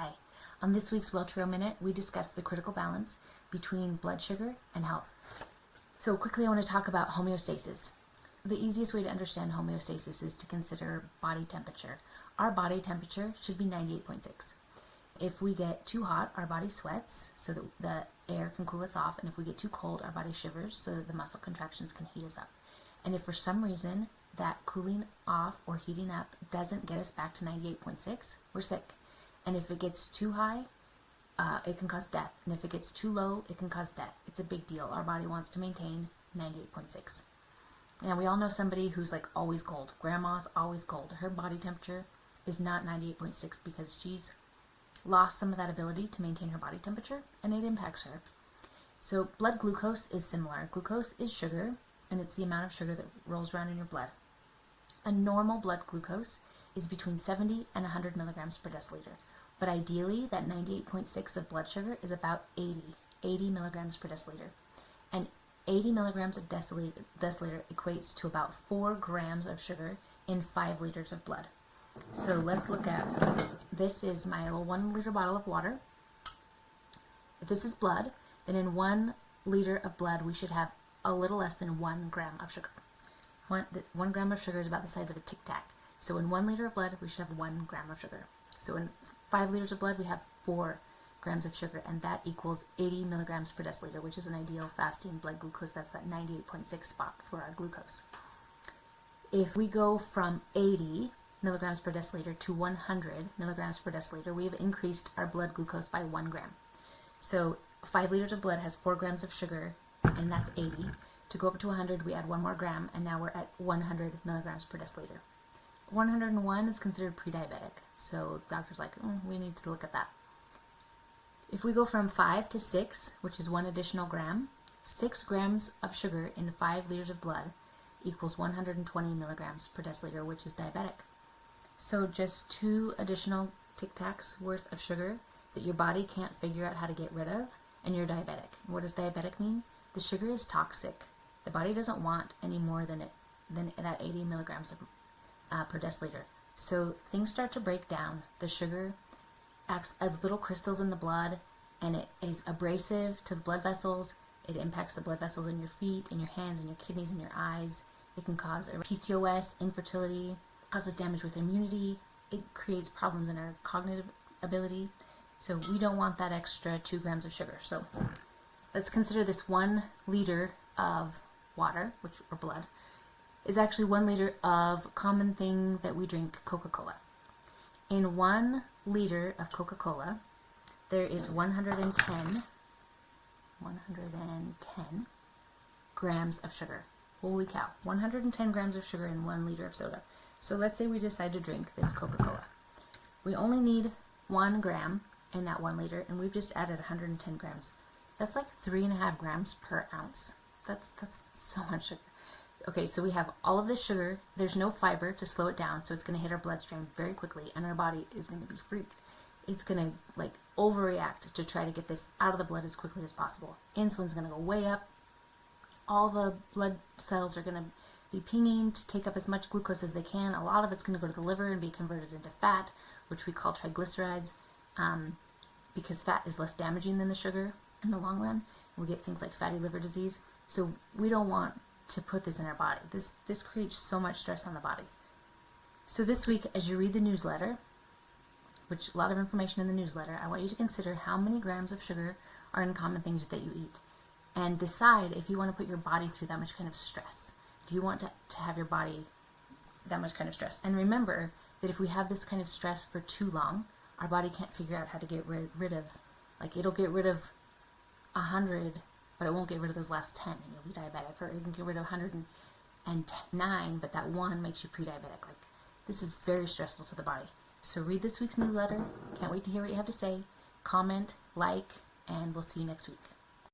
Hi. On this week's Weltrio Minute, we discussed the critical balance between blood sugar and health. So quickly, I want to talk about homeostasis. The easiest way to understand homeostasis is to consider body temperature. Our body temperature should be 98.6. If we get too hot, our body sweats so that the air can cool us off, and if we get too cold, our body shivers so that the muscle contractions can heat us up. And if for some reason that cooling off or heating up doesn't get us back to 98.6, we're sick. And if it gets too high, it can cause death. And if it gets too low, it can cause death. It's a big deal. Our body wants to maintain 98.6. Now, we all know somebody who's like always cold. Grandma's always cold. Her body temperature is not 98.6 because she's lost some of that ability to maintain her body temperature, and it impacts her. So blood glucose is similar. Glucose is sugar, and it's the amount of sugar that rolls around in your blood. A normal blood glucose is between 70 and 100 milligrams per deciliter. But ideally, that 98.6 of blood sugar is about 80 milligrams per deciliter. And 80 milligrams a deciliter equates to about 4 grams of sugar in 5 liters of blood. So let's look at, this is my little 1 liter bottle of water. If this is blood, then in 1 liter of blood, we should have a little less than 1 gram of sugar. 1 gram of sugar is about the size of a Tic Tac. So in 1 liter of blood, we should have 1 gram of sugar. So in 5 liters of blood, we have 4 grams of sugar, and that equals 80 milligrams per deciliter, which is an ideal fasting blood glucose. That's that 98.6 spot for our glucose. If we go from 80 milligrams per deciliter to 100 milligrams per deciliter, we have increased our blood glucose by 1 gram. So 5 liters of blood has 4 grams of sugar, and that's 80. To go up to 100, we add 1 more gram, and now we're at 100 milligrams per deciliter. 101 is considered pre-diabetic, so doctor's like, we need to look at that. If we go from 5 to 6, which is 1 additional gram, 6 grams of sugar in 5 liters of blood equals 120 milligrams per deciliter, which is diabetic. So just 2 additional Tic Tacs worth of sugar that your body can't figure out how to get rid of, and you're diabetic. What does diabetic mean? The sugar is toxic. The body doesn't want any more than that 80 milligrams per deciliter. So things start to break down. The sugar acts as little crystals in the blood, and it is abrasive to the blood vessels. It impacts the blood vessels in your feet, in your hands, in your kidneys, in your eyes. It can cause PCOS, infertility, causes damage with immunity. It creates problems in our cognitive ability. So we don't want that extra 2 grams of sugar. So let's consider this 1 liter of water, or blood, is actually 1 liter of common thing that we drink, Coca-Cola. In 1 liter of Coca-Cola, there is 110 grams of sugar. Holy cow, 110 grams of sugar in 1 liter of soda. So let's say we decide to drink this Coca-Cola. We only need 1 gram in that 1 liter, and we've just added 110 grams. That's like 3.5 grams per ounce. That's so much sugar. Okay, so we have all of this sugar. There's no fiber to slow it down, so it's going to hit our bloodstream very quickly, and our body is going to be freaked. It's going to like overreact to try to get this out of the blood as quickly as possible. Insulin's going to go way up. All the blood cells are going to be pinging to take up as much glucose as they can. A lot of it's going to go to the liver and be converted into fat, which we call triglycerides, because fat is less damaging than the sugar in the long run. We get things like fatty liver disease. So we don't want to put this in our body. This creates so much stress on the body. So this week, as you read the newsletter, which a lot of information in the newsletter, I want you to consider how many grams of sugar are in common things that you eat, and decide if you want to put your body through that much kind of stress. Do you want to have your body that much kind of stress? And remember that if we have this kind of stress for too long, our body can't figure out how to get rid of, like it'll get rid of 100, but it won't get rid of those last 10, and you'll be diabetic. Or it can get rid of 109, but that 1 makes you pre-diabetic. Like, this is very stressful to the body. So read this week's newsletter. Can't wait to hear what you have to say. Comment, like, and we'll see you next week.